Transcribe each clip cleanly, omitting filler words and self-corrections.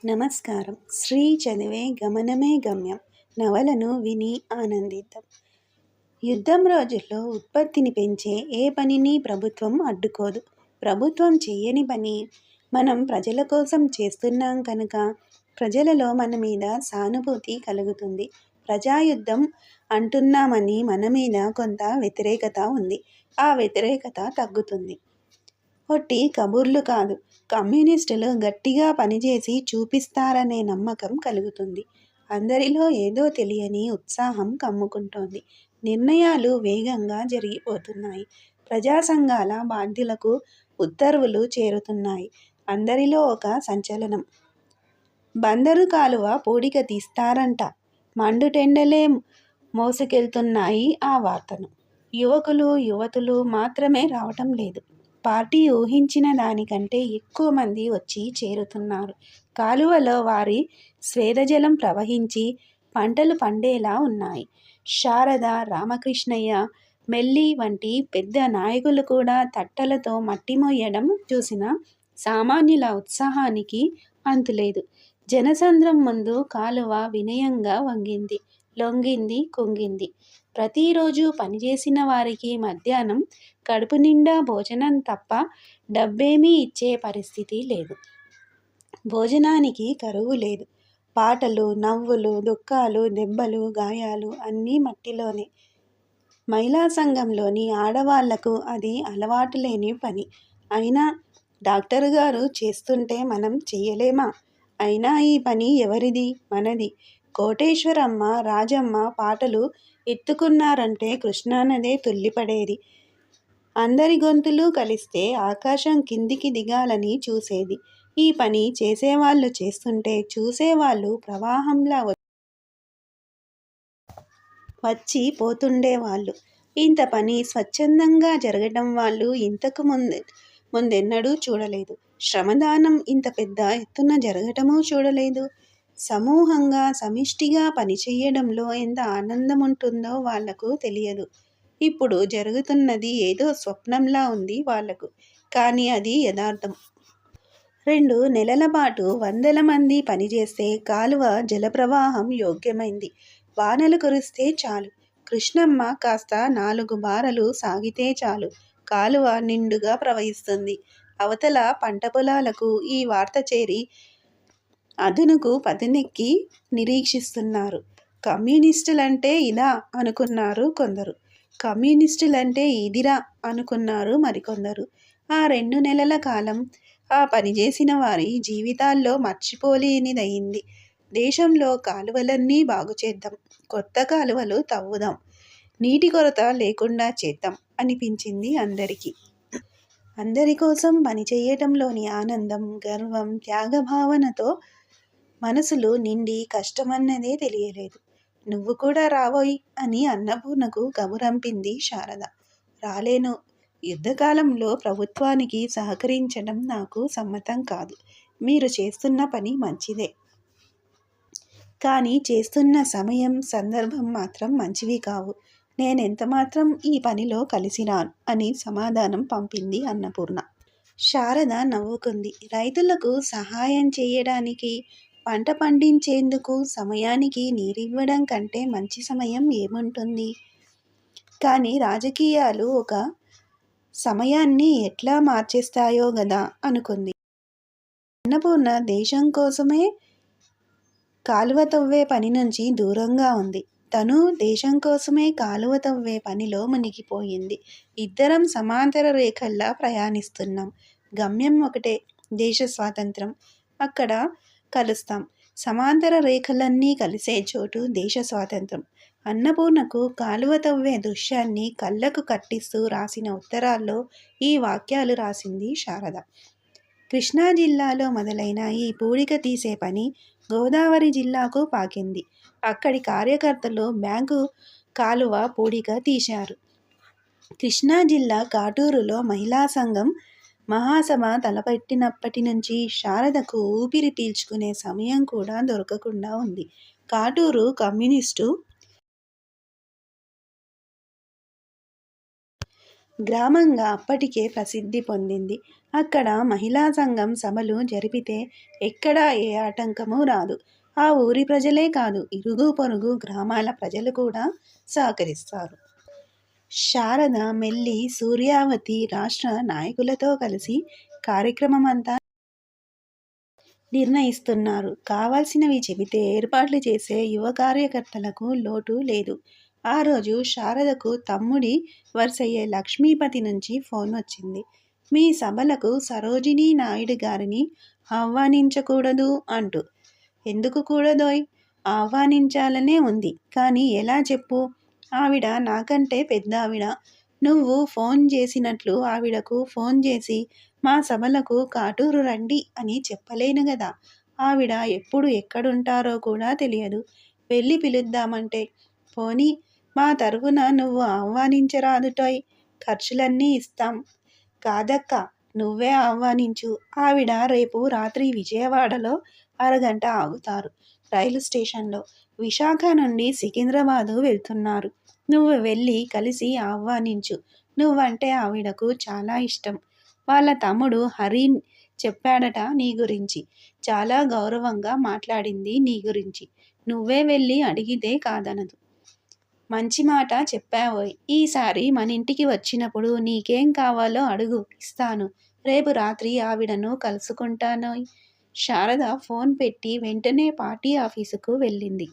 నమస్కారం. శ్రీ చదివే గమనమే గమ్యం. నవలను విని ఆనందిద్దాం. యుద్ధం రోజుల్లో ఉత్పత్తిని పెంచే ఏ పనిని ప్రభుత్వం అడ్డుకోదు. ప్రభుత్వం చేయని పని మనం ప్రజల కోసం చేస్తున్నాం కనుక ప్రజలలో మన మీద సానుభూతి కలుగుతుంది. ప్రజాయుద్ధం అంటున్నామని మన మీద కొంత వ్యతిరేకత ఉంది. ఆ వ్యతిరేకత తగ్గుతుంది. ఒట్టి కబుర్లు కాదు, కమ్యూనిస్టులు గట్టిగా పనిచేసి చూపిస్తారనే నమ్మకం కలుగుతుంది. అందరిలో ఏదో తెలియని ఉత్సాహం కమ్ముకుంటోంది. నిర్ణయాలు వేగంగా జరిగిపోతున్నాయి. ప్రజా సంఘాల బాధ్యులకు ఉత్తర్వులు చేరుతున్నాయి. అందరిలో ఒక సంచలనం. బందరు కాలువ పూడిక తీస్తారంట. మండుటెండలే మోసుకెళ్తున్నాయి ఆ వార్తను. యువకులు యువతులు మాత్రమే రావటం లేదు. పార్టీ ఊహించిన దానికంటే ఎక్కువ మంది వచ్చి చేరుతున్నారు. కాలువలో వారి స్వేదజలం ప్రవహించి పంటలు పండేలా ఉన్నాయి. శారద, రామకృష్ణయ్య, మెల్లి వంటి పెద్ద నాయకులు కూడా తట్టలతో మట్టి మోయడం చూసిన సామాన్యుల ఉత్సాహానికి అంతులేదు. జనసంద్రం ముందు కాలువ వినయంగా వంగింది, లొంగింది, కుంగింది. ప్రతిరోజు పనిచేసిన వారికి మధ్యాహ్నం కడుపు నిండా భోజనం తప్ప డబ్బేమీ ఇచ్చే పరిస్థితి లేదు. భోజనానికి కరువు లేదు. పాటలు, నవ్వులు, దుఃఖాలు, దెబ్బలు, గాయాలు అన్నీ మట్టిలోనే. మహిళా సంఘంలోని ఆడవాళ్లకు అది అలవాటు లేని పని. అయినా డాక్టర్ గారు చేస్తుంటే మనం చెయ్యలేమా? అయినా ఈ పని ఎవరిది? మనది. కోటేశ్వరమ్మ, రాజమ్మ పాటలు ఎత్తుకున్నారంటే కృష్ణానదే తుల్లిపడేది. అందరి గొంతులు కలిస్తే ఆకాశం కిందికి దిగాలని చూసేది. ఈ పని చేసేవాళ్ళు చేస్తుంటే చూసేవాళ్ళు ప్రవాహంలా వచ్చి పోతుండేవాళ్ళు. ఇంత పని స్వచ్ఛందంగా జరగటం వాళ్ళు ఇంతకు ముందెన్నడూ చూడలేదు. శ్రమదానం ఇంత పెద్ద ఎత్తున జరగటమూ చూడలేదు. సమూహంగా సమిష్టిగా పనిచేయడంలో ఎంత ఆనందం ఉంటుందో వాళ్లకు తెలియదు. ఇప్పుడు జరుగుతున్నది ఏదో స్వప్నంలా ఉంది వాళ్లకు. కానీ అది యథార్థం. 2 నెలల పాటు వందల మంది పనిచేస్తే కాలువ జలప్రవాహం యోగ్యమైంది. వానలు కురిస్తే చాలు. కృష్ణమ్మ కాస్త 4 బారలు సాగితే చాలు. కాలువ నిండుగా ప్రవహిస్తుంది. అవతల పంట పొలాలకు ఈ వార్త చేరి అదునుకు పదునెక్కి నిరీక్షిస్తున్నారు. కమ్యూనిస్టులంటే ఇదా అనుకున్నారు కొందరు. కమ్యూనిస్టులంటే ఇదిరా అనుకున్నారు మరికొందరు. ఆ 2 నెలల కాలం ఆ పనిచేసిన వారి జీవితాల్లో మర్చిపోలేనిదయింది. దేశంలో కాలువలన్నీ బాగుచేద్దాం, కొత్త కాలువలు తవ్వుదాం, నీటి కొరత లేకుండా చేద్దాం అనిపించింది అందరికీ. అందరి కోసం పనిచేయటంలోని ఆనందం, గర్వం, త్యాగభావనతో మనసులు నిండి కష్టమన్నదే తెలియలేదు. నువ్వు కూడా రావోయ్ అని అన్నపూర్ణకు కబురంపింది శారద. రాలేను. యుద్ధకాలంలో ప్రభుత్వానికి సహకరించడం నాకు సమ్మతం కాదు. మీరు చేస్తున్న పని మంచిదే. కానీ చేస్తున్న సమయం, సందర్భం మాత్రం మంచివి కావు. నేనెంతమాత్రం ఈ పనిలో కలిసిరాను అని సమాధానం పంపింది అన్నపూర్ణ. శారద నవ్వుకుంది. రైతులకు సహాయం చేయడానికి, పంట పండించేందుకు సమయానికి నీరివ్వడం కంటే మంచి సమయం ఏముంటుంది? కానీ రాజకీయాలు ఒక సమయాన్ని ఎట్లా మార్చేస్తాయో గదా అనుకుంది. అన్నపూర్ణ దేశం కోసమే కాలువ తవ్వే పని నుంచి దూరంగా ఉంది. తను దేశం కోసమే కాలువ తవ్వే పనిలో మునిగిపోయింది. ఇద్దరం సమాంతర రేఖల్లా ప్రయాణిస్తున్నాం. గమ్యం ఒకటే, దేశ స్వాతంత్రం. అక్కడ కలుస్తాం. సమాంతర రేఖలన్నీ కలిసే చోటు దేశ స్వాతంత్రం. అన్నపూర్ణకు కాలువ తవ్వే దృశ్యాన్ని కళ్ళకు కట్టిస్తూ రాసిన ఉత్తరాల్లో ఈ వాక్యాలు రాసింది శారద. కృష్ణా జిల్లాలో మొదలైన ఈ పూడిక తీసే పని గోదావరి జిల్లాకు పాకింది. అక్కడి కార్యకర్తలు బ్యాంకు కాలువ పూడిక తీశారు. కృష్ణా జిల్లా కాటూరులో మహిళా సంఘం మహాసభ తలపెట్టినప్పటి నుంచి శారదకు ఊపిరి పీల్చుకునే సమయం కూడా దొరకకుండా ఉంది. కాటూరు కమ్యూనిస్టు గ్రామంగా అప్పటికే ప్రసిద్ధి పొందింది. అక్కడ మహిళా సంఘం సభలు జరిపితే ఎక్కడా ఏ ఆటంకమూ రాదు. ఆ ఊరి ప్రజలే కాదు, ఇరుగు పొరుగు గ్రామాల ప్రజలు కూడా సహకరిస్తారు. శారద మెల్లి సూర్యావతి రాష్ట్ర నాయకులతో కలిసి కార్యక్రమమంతా నిర్ణయిస్తున్నారు. కావాల్సినవి చెబితే ఏర్పాట్లు చేసే యువ కార్యకర్తలకు లోటు లేదు. ఆ రోజు శారదకు తమ్ముడి వరుసయ్యే లక్ష్మీపతి నుంచి ఫోన్ వచ్చింది. మీ సభలకు సరోజినీ నాయుడు గారిని ఆహ్వానించకూడదు అంటూ. ఎందుకు కూడదోయ్? ఆహ్వానించాలనే ఉంది. కానీ ఎలా చెప్పు? ఆవిడ నాకంటే పెద్దావిడ. నువ్వు ఫోన్ చేసినట్లు ఆవిడకు ఫోన్ చేసి మా సభలకు కాటూరు రండి అని చెప్పలేను గదా. ఆవిడ ఎప్పుడు ఎక్కడుంటారో కూడా తెలియదు. వెళ్ళి పిలుద్దామంటే. పోనీ మా తరఫున నువ్వు ఆహ్వానించరాదుటోయ్. ఖర్చులన్నీ ఇస్తాం. కాదక్కా, నువ్వే ఆహ్వానించు. ఆవిడ రేపు రాత్రి విజయవాడలో అరగంట ఆగుతారు. రైలు స్టేషన్లో. విశాఖ నుండి సికింద్రాబాదు వెళ్తున్నారు. నువ్వు వెళ్ళి కలిసి ఆహ్వానించు. నువ్వంటే ఆవిడకు చాలా ఇష్టం. వాళ్ళ తమ్ముడు హరి చెప్పాడట నీ గురించి. చాలా గౌరవంగా మాట్లాడింది నీ గురించి. నువ్వే వెళ్ళి అడిగితే కాదనదు. మంచి మాట చెప్పావోయ్. ఈసారి మనింటికి వచ్చినప్పుడు నీకేం కావాలో అడుగు, ఇస్తాను. రేపు రాత్రి ఆవిడను కలుసుకుంటానోయ్. శారద ఫోన్ పెట్టి వెంటనే పార్టీ ఆఫీసుకు వెళ్ళింది.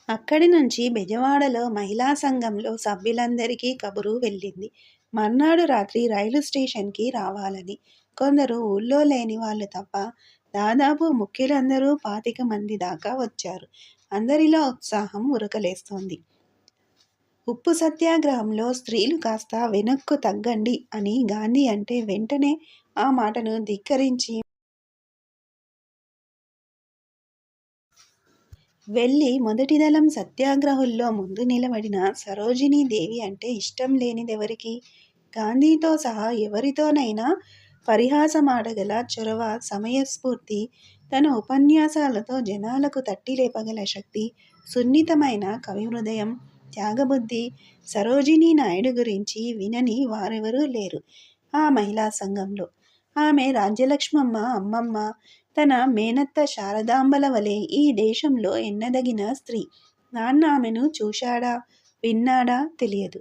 అక్కడి నుంచి బెజవాడలో మహిళా సంఘంలో సభ్యులందరికీ కబురు వెళ్ళింది. మర్నాడు రాత్రి రైలు స్టేషన్కి రావాలని. కొందరు ఊళ్ళో లేని వాళ్ళు తప్ప దాదాపు ముఖ్యులందరూ 25 మంది దాకా వచ్చారు. అందరిలో ఉత్సాహం ఉరకలేస్తోంది. ఉప్పు సత్యాగ్రహంలో స్త్రీలు కాస్త వెనక్కు తగ్గండి అని గాంధీ అంటే వెంటనే ఆ మాటను ధిక్కరించి వెళ్ళి మొదటి దళం సత్యాగ్రహుల్లో ముందు నిలబడిన సరోజినీదేవి అంటే ఇష్టం లేనిదెవరికి? గాంధీతో సహా ఎవరితోనైనా పరిహాసమాడగల చొరవ, సమయస్ఫూర్తి, తన ఉపన్యాసాలతో జనాలకు తట్టి లేపగల శక్తి, సున్నితమైన కవిహృదయం, త్యాగబుద్ధి సరోజినీ నాయుడు గురించి వినని వారెవరూ లేరు ఆ మహిళా సంఘంలో. ఆమె రాజ్యలక్ష్మమ్మ అమ్మమ్మ, తన మేనత్త శారదాంబల వలె ఈ దేశంలో ఎన్నదగిన స్త్రీ. నాన్న ఆమెను చూశాడా, విన్నాడా తెలియదు.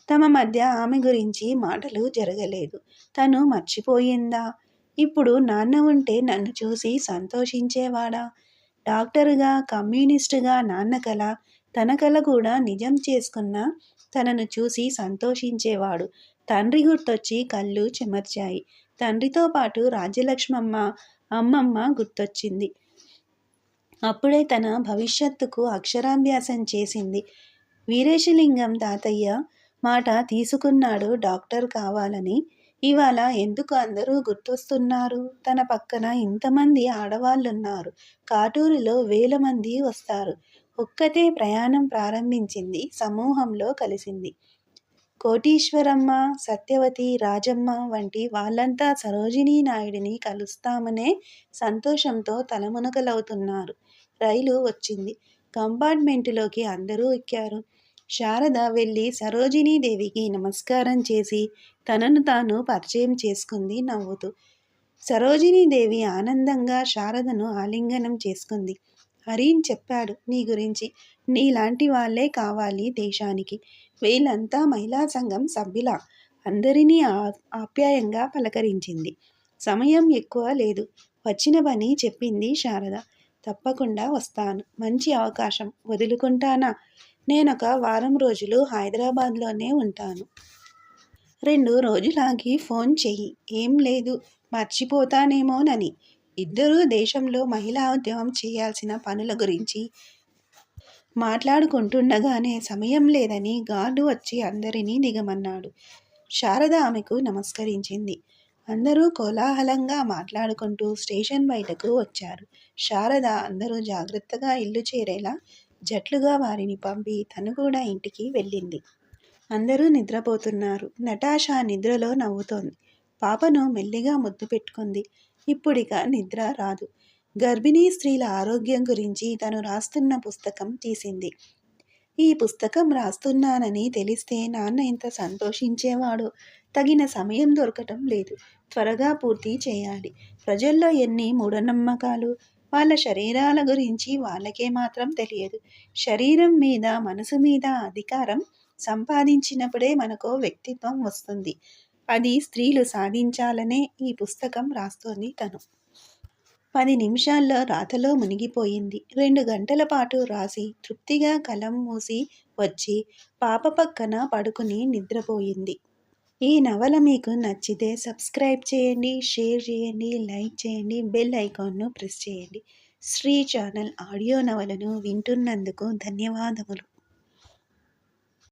తమ మధ్య ఆమె గురించి మాటలు జరగలేదు. తను మర్చిపోయిందా? ఇప్పుడు నాన్న ఉంటే నన్ను చూసి సంతోషించేవాడా? డాక్టరుగా, కమ్యూనిస్టుగా నాన్న కల, తన కల కూడా నిజం చేసుకున్న తనను చూసి సంతోషించేవాడు. తండ్రి గుర్తొచ్చి కళ్ళు చెమర్చాయి. తండ్రితో పాటు రాజ్యలక్ష్మమ్మ, అమ్మమ్మ గుర్తొచ్చింది. అప్పుడే తన భవిష్యత్తుకు అక్షరాభ్యాసం చేసింది. వీరేశలింగం తాతయ్య మాట తీసుకున్నాడు డాక్టర్ కావాలని. ఇవాళ ఎందుకు అందరూ గుర్తొస్తున్నారు? తన పక్కన ఇంతమంది ఆడవాళ్ళున్నారు. కాటూరులో 1000 మంది వస్తారు. ఒక్కతే ప్రయాణం ప్రారంభించింది. సమూహంలో కలిసింది. కోటీశ్వరమ్మ, సత్యవతి, రాజమ్మ వంటి వాళ్ళంతా సరోజినీ నాయుడిని కలుస్తామనే సంతోషంతో తలమునకలవుతున్నారు. రైలు వచ్చింది. కంపార్ట్మెంటులోకి అందరూ ఎక్కారు. శారద వెళ్ళి సరోజినీదేవికి నమస్కారం చేసి తనను తాను పరిచయం చేసుకుంది నవ్వుతూ. సరోజినీదేవి ఆనందంగా శారదను ఆలింగనం చేసుకుంది. హరీన్ చెప్పాడు నీ గురించి. నీలాంటి వాళ్ళే కావాలి దేశానికి. వీళ్ళంతా మహిళా సంఘం సభ్యులా? అందరినీ ఆప్యాయంగా పలకరించింది. సమయం ఎక్కువ లేదు. వచ్చిన పని చెప్పింది శారద. తప్పకుండా వస్తాను. మంచి అవకాశం వదులుకుంటానా? నేనొక వారం రోజులు హైదరాబాద్లోనే ఉంటాను. 2 రోజులాగి ఫోన్ చెయ్యి. ఏం లేదు, మర్చిపోతానేమోనని. ఇద్దరూ దేశంలో మహిళా ఉద్యమం చేయాల్సిన పనుల గురించి మాట్లాడుకుంటుండగానే సమయం లేదని గార్డు వచ్చి అందరినీ దిగమన్నాడు. శారద ఆమెకు నమస్కరించింది. అందరూ కోలాహలంగా మాట్లాడుకుంటూ స్టేషన్ బయటకు వచ్చారు. శారద అందరూ జాగ్రత్తగా ఇల్లు చేరేలా జట్లుగా వారిని పంపి తను కూడా ఇంటికి వెళ్ళింది. అందరూ నిద్రపోతున్నారు. నటాషా నిద్రలో నవ్వుతోంది. పాపను మెల్లిగా ముద్దు పెట్టుకుంది. ఇప్పుడిక నిద్ర రాదు. గర్భిణీ స్త్రీల ఆరోగ్యం గురించి తను రాస్తున్న పుస్తకం తీసింది. ఈ పుస్తకం రాస్తున్నానని తెలిస్తే నాన్న ఎంత సంతోషించేవాడో. తగిన సమయం దొరకటం లేదు. త్వరగా పూర్తి చేయాలి. ప్రజల్లో ఎన్ని మూఢనమ్మకాలు. వాళ్ళ శరీరాల గురించి వాళ్ళకే మాత్రం తెలియదు. శరీరం మీద, మనసు మీద అధికారం సంపాదించినప్పుడే మనకో వ్యక్తిత్వం వస్తుంది. అది స్త్రీలు సాధించాలనే ఈ పుస్తకం రాస్తోంది తను. 10 నిమిషాల్లో రాతలో మునిగిపోయింది. 2 గంటల పాటు రాసి తృప్తిగా కలం మూసి వచ్చి పాప పక్కన పడుకుని నిద్రపోయింది. ఈ నవల మీకు నచ్చితే సబ్స్క్రైబ్ చేయండి, షేర్ చేయండి, లైక్ చేయండి, బెల్ ఐకాన్ను ప్రెస్ చేయండి. శ్రీ ఛానల్ ఆడియో నవలను వింటున్నందుకు ధన్యవాదములు.